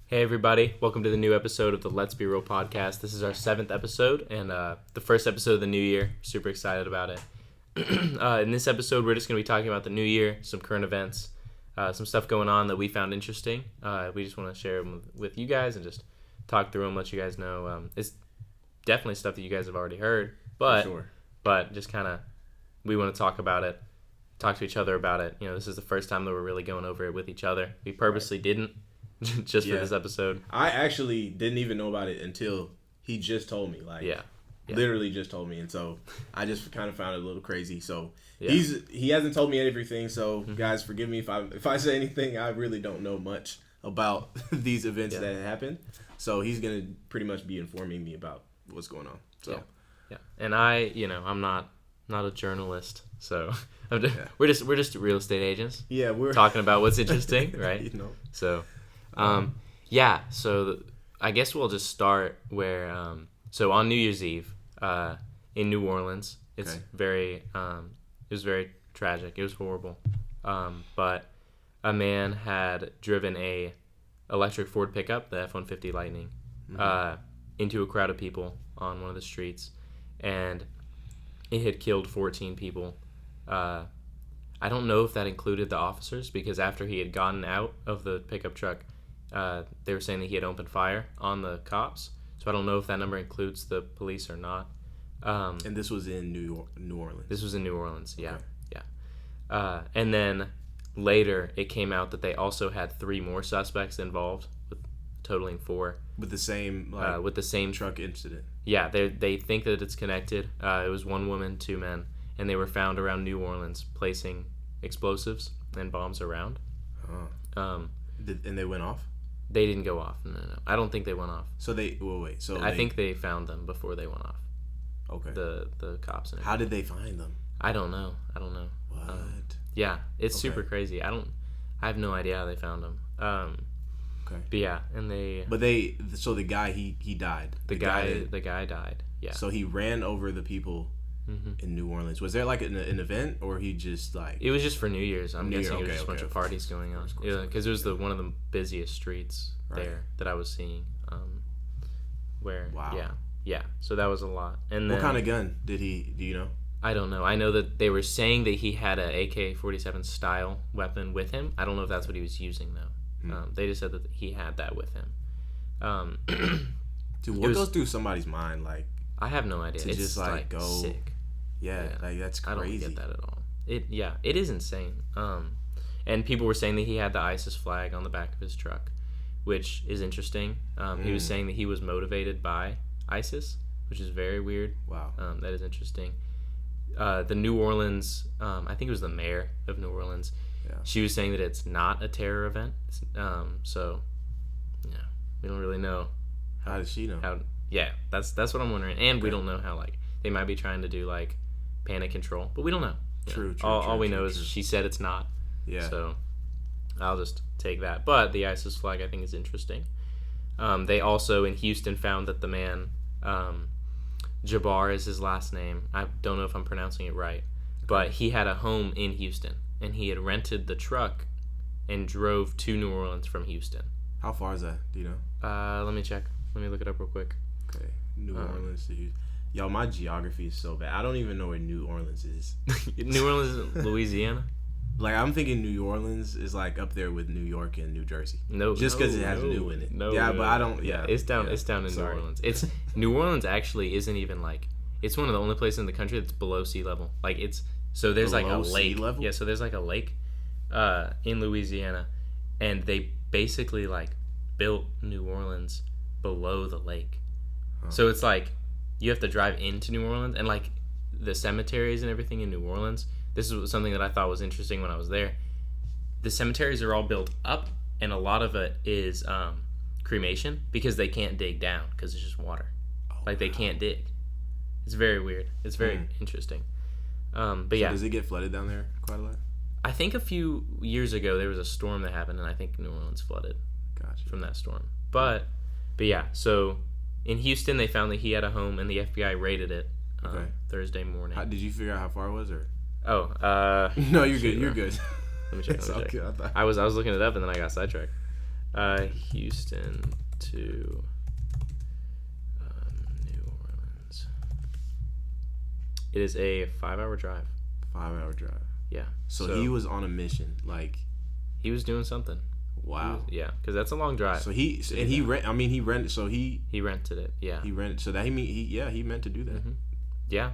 Hey everybody, welcome to the new episode of the Let's Be Real podcast. This is our 7th episode and the first episode of the new year. Super excited about it. In this episode, we're just going to be talking about the new year, some current events, some stuff going on that we found interesting. We just want to share them with you guys and just talk through them, let you guys know. It's definitely stuff that you guys have already heard, but just kind of, we want to talk about it, talk to each other about it. You know, this is the first time that we're really going over it with each other. We purposely didn't. Just for this episode. I actually didn't even know about it until he just told me. Literally just told me. And so I just kind of found it a little crazy. So he hasn't told me everything. So guys, forgive me if I say anything. I really don't know much about these events that happened. So he's going to pretty much be informing me about what's going on. So yeah. And I'm not a journalist. So we're just real estate agents. Yeah, we're talking about what's interesting, right? You know. So so I guess we'll just start where, so on New Year's Eve, in New Orleans, it was very tragic. It was horrible. But a man had driven a electric Ford pickup, the F-150 Lightning, into a crowd of people on one of the streets, and it had killed 14 people. I don't know if that included the officers, because after he had gotten out of the pickup truck, they were saying that he had opened fire on the cops. So I don't know if that number includes the police or not. And this was in New Orleans. This was in New Orleans, yeah. Okay. Yeah. And then later it came out that they also had 3 more suspects involved, totaling 4. With the same truck incident. Yeah, they think that it's connected. It was 1 woman, 2 men, and they were found around New Orleans placing explosives and bombs around. And they went off? They didn't go off. No. I don't think they went off. So I think they found them before they went off. Okay. The cops. And how did they find them? I don't know. What? Yeah, it's super crazy. I have no idea how they found them. Okay. But yeah, and so the guy he died. The guy died. Yeah. So he ran over the people in New Orleans. Was there like an event, or he just like? It was just for New Year's. I'm guessing it was just a bunch of parties going on. Yeah, because it was one of the busiest streets there that I was seeing. Yeah. So that was a lot. And what kind of gun did he? Do you know? I don't know. I know that they were saying that he had a AK-47 style weapon with him. I don't know if that's what he was using though. They just said that he had that with him. Dude, what goes through somebody's mind? Like, I have no idea. It's just like go sick. Yeah, like that's crazy. I don't get that at all. It is insane. And people were saying that he had the ISIS flag on the back of his truck, which is interesting. He was saying that he was motivated by ISIS, which is very weird. Wow. That is interesting. The New Orleans, I think it was the mayor of New Orleans. Yeah. She was saying that it's not a terror event. So, yeah, we don't really know. How does she know? That's what I'm wondering. And we don't know how, like, they might be trying to do, like, panic control, but we don't know. True. All we know is she said it's not. Yeah. So I'll just take that. But the ISIS flag, I think, is interesting. They also, in Houston, found that the man, Jabbar is his last name. I don't know if I'm pronouncing it right. But he had a home in Houston, and he had rented the truck and drove to New Orleans from Houston. How far is that? Do you know? Let me check. Let me look it up real quick. Okay. New Orleans to Houston. Yo, my geography is so bad. I don't even know where New Orleans is. New Orleans is Louisiana? Like, I'm thinking New Orleans is, like, up there with New York and New Jersey. Just because it has new in it. But I don't, It's down in New Orleans. New Orleans actually isn't even, like, it's one of the only places in the country that's below sea level. Like, so there's, like, a lake. Sea level? Yeah, so there's, like, a lake in Louisiana, and they basically, like, built New Orleans below the lake. So it's, like, you have to drive into New Orleans, and, like, the cemeteries and everything in New Orleans. This is something that I thought was interesting when I was there. The cemeteries are all built up, and a lot of it is cremation because they can't dig down because it's just water. They can't dig. It's very weird. It's very interesting. But so does it get flooded down there quite a lot? I think a few years ago there was a storm that happened, and I think New Orleans flooded from that storm. But yeah, so in Houston they found that he had a home, and the FBI raided it Thursday morning. Did you figure out how far it was, or? Oh, no, you're good. You're good. Let me check. I was looking it up, and then I got sidetracked. Houston to New Orleans. It is a 5-hour drive. 5-hour drive. Yeah. So he was on a mission. Like, he was doing something. Wow. Yeah, because that's a long drive. So he rented. So he rented it. Yeah. He rented. So that he meant to do that. Mm-hmm. Yeah.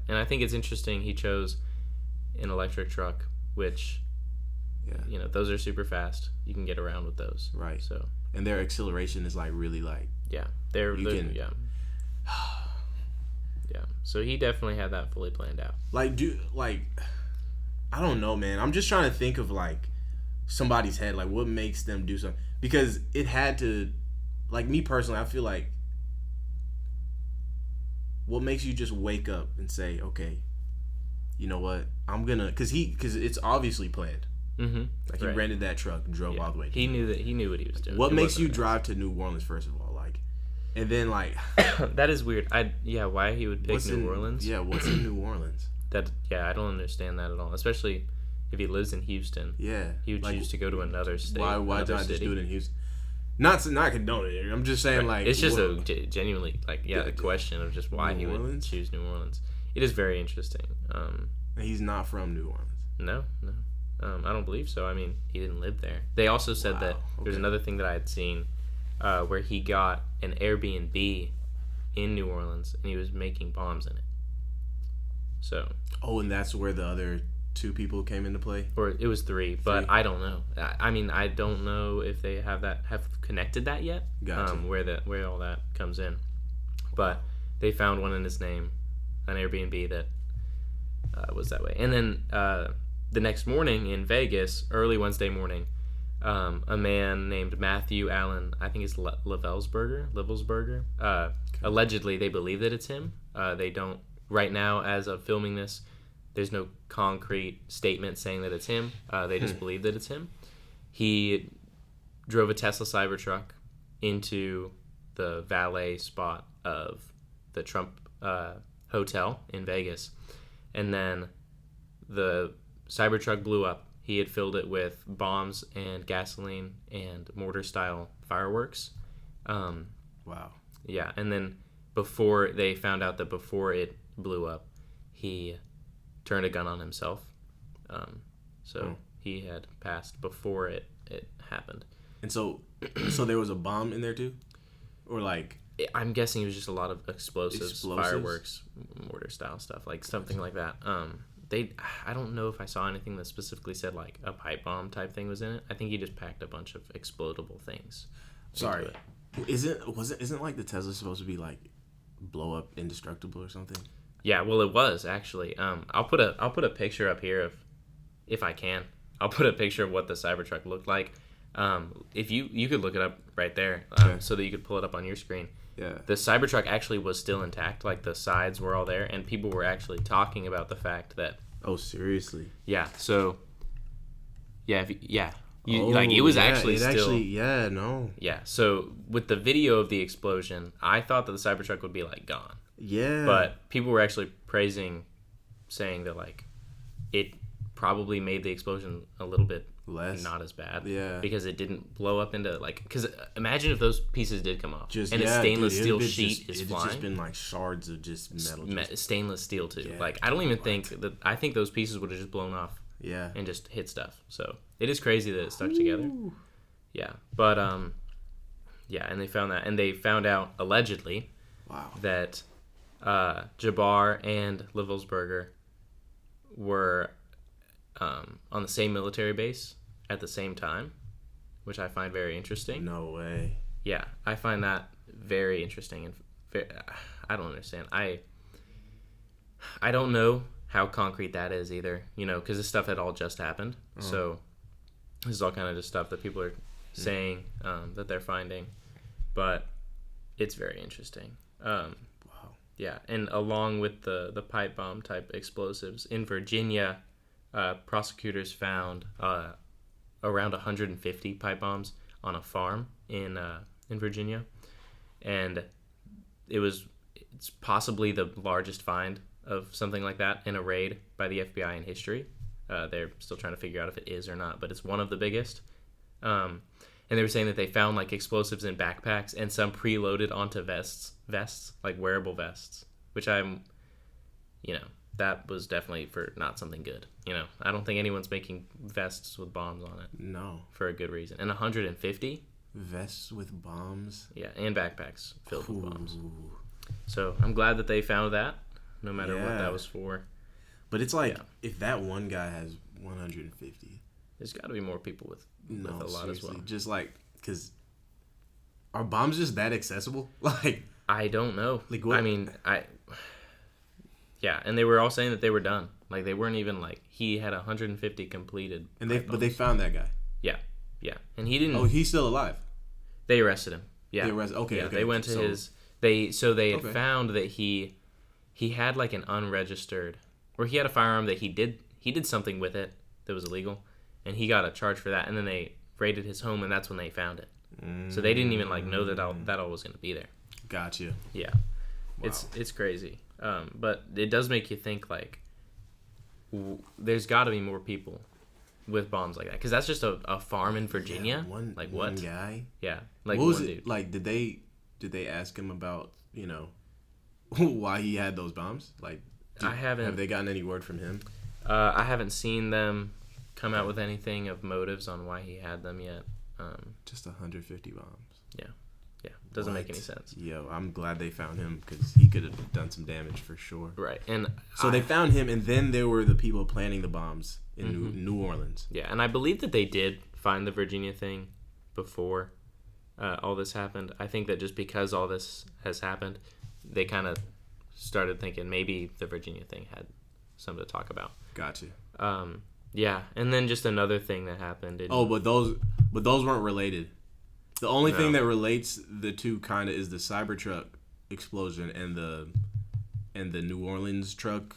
And I think it's interesting he chose an electric truck, which, those are super fast. You can get around with those. Right. So. And their acceleration is like really like. Yeah. Yeah. So he definitely had that fully planned out. I don't know, man. I'm just trying to think of like somebody's head, like what makes them do something, because it had to, like, me personally, I feel like what makes you just wake up and say, okay, you know what, I'm gonna, because it's obviously planned. Mm-hmm. Like, he rented that truck and drove all the way. He knew what he was doing. What makes you drive to New Orleans, first of all, like, and then like that is weird. Why he would pick New Orleans? Yeah, what's in New Orleans? I don't understand that at all, especially if he lives in Houston. Yeah. He would choose to go to another state. Why not just do it in Houston? Not condone it. I'm just saying, like, it's just a genuinely, like, the question of just why he would choose New Orleans. It is very interesting. And he's not from New Orleans. No. I don't believe so. I mean, he didn't live there. They also said that there's another thing that I had seen where he got an Airbnb in New Orleans and he was making bombs in it. So. Oh, and that's where the other 2 people came into play? Or it was 3, but I don't know. I mean, I don't know if they have connected that yet. Gotcha. Where all that comes in. But they found one in his name, an Airbnb that was that way. And then the next morning in Vegas, early Wednesday morning, a man named Matthew Allen, I think it's Livelsberger. Allegedly, they believe that it's him. They don't. Right now, as of filming this, there's no concrete statement saying that it's him. They just believe that it's him. He drove a Tesla Cybertruck into the valet spot of the Trump hotel in Vegas. And then the Cybertruck blew up. He had filled it with bombs and gasoline and mortar-style fireworks. Wow. Yeah, and then before they found out that before it blew up, he turned a gun on himself. He had passed before it happened. And so there was a bomb in there too? Or like... I'm guessing it was just a lot of explosives? Fireworks, mortar-style stuff, like something like that. I don't know if I saw anything that specifically said like a pipe bomb type thing was in it. I think he just packed a bunch of explodable things. Sorry. Isn't like the Tesla supposed to be like blow up indestructible or something? Yeah, well, it was actually. I'll put a picture up here if I can. I'll put a picture of what the Cybertruck looked like. If you could look it up right there, so that you could pull it up on your screen. Yeah. The Cybertruck actually was still intact. Like, the sides were all there, and people were actually talking about the fact that. Oh, seriously? Yeah. So. Yeah. It was actually still. Yeah. So with the video of the explosion, I thought that the Cybertruck would be like gone. Yeah. But people were actually saying that like it probably made the explosion a little bit less, not as bad. Yeah. Because it didn't blow up into like, because imagine if those pieces did come off and a stainless steel sheet is flying. It's just been like shards of just metal. Stainless steel too. Yeah. Like, I don't even think that. I think those pieces would have just blown off. Yeah. And just hit stuff. So it is crazy that it stuck together. Yeah. But and they found that, and they found out allegedly that Jabbar and Livelsberger were on the same military base at the same time, which I find very interesting. No way. Yeah, I find that very interesting, and I don't understand. I don't know how concrete that is either, because this stuff had all just happened. So this is all kind of just stuff that people are saying that they're finding, but it's very interesting. Wow. Yeah, and along with the pipe bomb type explosives in Virginia, prosecutors found around 150 pipe bombs on a farm in Virginia, and it's possibly the largest find of something like that in a raid by the FBI in history. They're still trying to figure out if it is or not, but it's one of the biggest. And they were saying that they found like explosives in backpacks and some preloaded onto vests, like wearable vests, which that was definitely for not something good. I don't think anyone's making vests with bombs on it. No. For a good reason. And 150 vests with bombs. Yeah, and backpacks filled with bombs. So I'm glad that they found that, no matter what that was for. But it's like, if that one guy has 150, there's got to be more people with a lot seriously. As well. Just like, because are bombs just that accessible? Like, I don't know. Like, what? I mean, yeah, and they were all saying that they were done. Like, they weren't even like, he had 150 completed. And but they found that guy. Yeah, and he didn't. Oh, he's still alive. They arrested him. Yeah. They arrested. Okay. They went to his. They had found that he had like an unregistered, or he had a firearm that he did something with it that was illegal, and he got a charge for that. And then they raided his home, and that's when they found it. So they didn't even like know that all was going to be there. Gotcha. Yeah, wow. It's crazy, but it does make you think like there's got to be more people with bombs like that, because that's just a farm in Virginia. One guy. Yeah, like what was it? Dude. Like, did they ask him about why he had those bombs? Like, have they gotten any word from him? I haven't seen them come out with anything of motives on why he had them yet. Just 150 bombs. Yeah, doesn't make any sense. Yo, I'm glad they found him, because he could have done some damage for sure. Right, and so they found him, and then there were the people planting the bombs in New Orleans. Yeah, and I believe that they did find the Virginia thing before all this happened. I think that just because all this has happened, they kind of started thinking maybe the Virginia thing had something to talk about. Gotcha. Yeah, and then just another thing that happened. But those weren't related. The only thing that relates the two kind of is the Cybertruck explosion and the New Orleans truck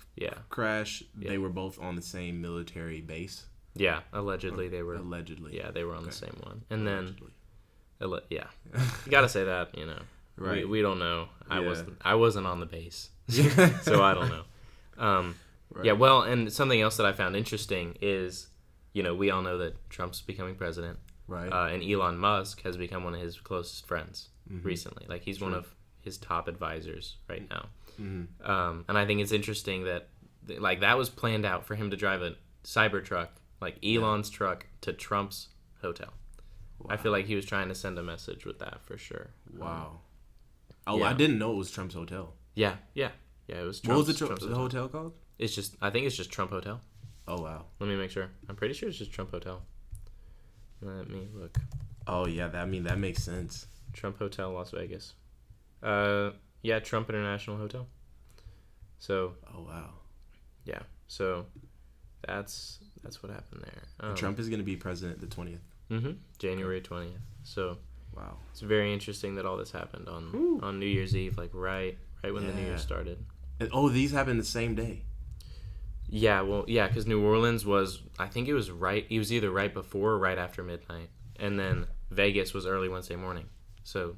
crash. Yeah. They were both on the same military base. Yeah, allegedly they were. Allegedly. Yeah, they were on the same one. And then, you gotta say that, right? We don't know. I wasn't on the base, so I don't know. Right. Yeah, well, and something else that I found interesting is, we all know that Trump's becoming president. Right. And Elon Musk has become one of his closest friends recently. Like, he's one of his top advisors right now. Mm-hmm. And I think it's interesting that, like, that was planned out for him to drive a Cybertruck, like Elon's truck, to Trump's hotel. Wow. I feel like he was trying to send a message with that for sure. Wow. I didn't know it was Trump's hotel. Yeah. It was Trump's. What was the hotel called? I think it's just Trump Hotel. Oh, wow. Let me make sure. I'm pretty sure it's just Trump Hotel. Let me look. Oh, yeah. That makes sense. Trump Hotel, Las Vegas. Yeah, Trump International Hotel. So. Oh, wow. Yeah. So, that's what happened there. Trump is going to be president the 20th. Mm-hmm. January 20th. So. Wow. It's very interesting that all this happened on New Year's Eve, like right when the New Year started. And, these happened the same day. Yeah, well, because New Orleans was, I think it was either right before or right after midnight. And then Vegas was early Wednesday morning. So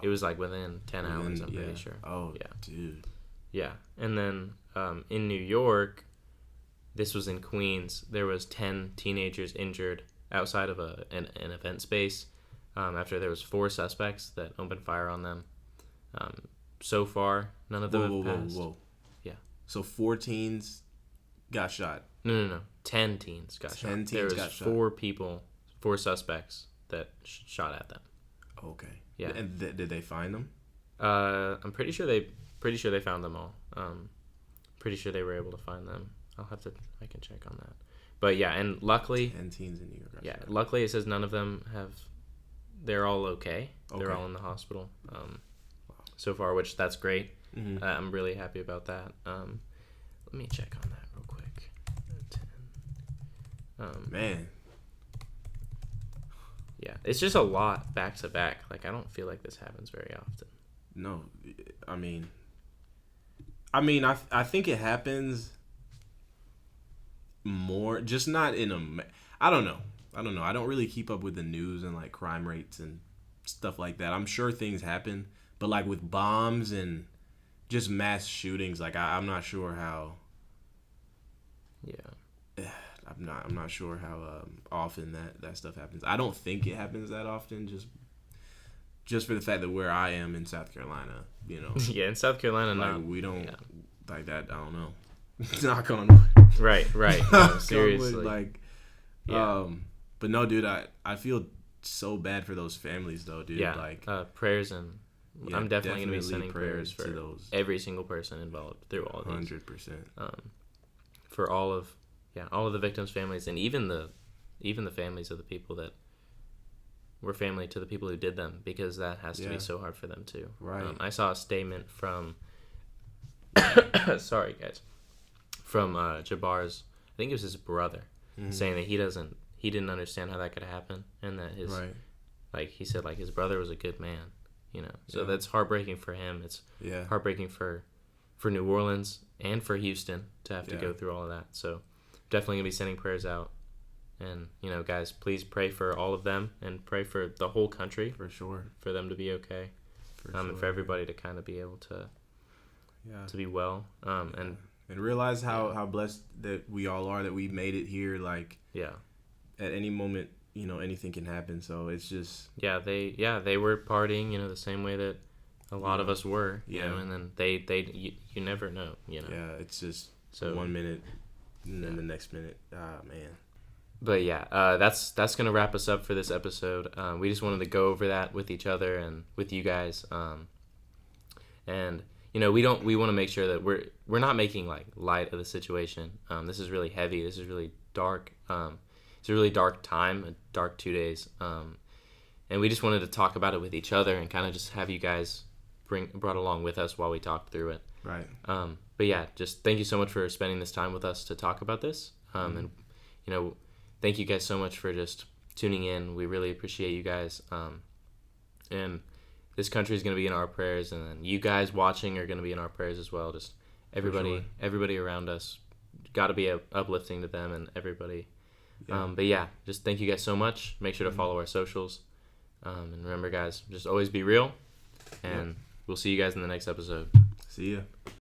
it was like within 10 hours, I'm pretty sure. Oh, yeah. Dude. Yeah. And then in New York, this was in Queens, there was 10 teenagers injured outside of an event space after there was 4 suspects that opened fire on them. So far, none of them have passed. Whoa. Yeah. So 4 teens got shot. No. 10 teens got shot. 10 teens got shot. 4 suspects that shot at them. Okay. Yeah. And did they find them? I'm pretty sure they found them all. Pretty sure they were able to find them. I can check on that. But yeah, and luckily 10 teens in New York. Yeah, luckily it says none of them they're all okay. They're all in the hospital. So far, which that's great. Mm-hmm. I'm really happy about that. Let me check on that real quick. 10. Man. Yeah, it's just a lot back to back. Like, I don't feel like this happens very often. No, I mean, I think it happens more, just not in I don't know. I don't really keep up with the news and like crime rates and stuff like that. I'm sure things happen, but like with bombs and just mass shootings, like I'm not sure how. Yeah. I'm not sure how often that stuff happens. I don't think it happens that often. Just for the fact that where I am in South Carolina, you know. Yeah, in South Carolina, like, no. We don't like that. I don't know. Knock on wood. Right. No, seriously. Wood, like, but no, dude. I feel so bad for those families, though, dude. Yeah. Like prayers and I'm definitely gonna be sending prayers for those every single person involved through all these. 100%. For all of the victims' families, and even the families of the people that were family to the people who did them, because that has to be so hard for them too. Right. I saw a statement from sorry guys, from Jabbar's, I think it was his brother, saying that he didn't understand how that could happen, and that his like he said, like, his brother was a good man, you know. So that's heartbreaking for him. It's heartbreaking for New Orleans and for Houston to have to go through all of that. So definitely gonna be sending prayers out. And, you know, guys, please pray for all of them and pray for the whole country. For sure. For them to be okay. And for everybody to kind of be able to be well. And realize how blessed that we all are, that we made it here. Like, at any moment, you know, anything can happen. So it's just... they were partying, you know, the same way that a lot of us were. You know, and then you never know, you know. Yeah, it's just 1 minute and then the next minute. Ah, man. But that's gonna wrap us up for this episode. We just wanted to go over that with each other and with you guys. And you know, we want to make sure that we're not making like light of the situation. This is really heavy. This is really dark. It's a really dark time, a dark 2 days. And we just wanted to talk about it with each other and kind of just have you guys brought along with us while we talked through it. Right. But yeah, just thank you so much for spending this time with us to talk about this. And you know, thank you guys so much for just tuning in. We really appreciate you guys. And this country is going to be in our prayers, and then you guys watching are going to be in our prayers as well. Just everybody around us, got to be uplifting to them and everybody. But yeah, just thank you guys so much. Make sure to follow our socials. And remember, guys, just always be real. And we'll see you guys in the next episode. See ya.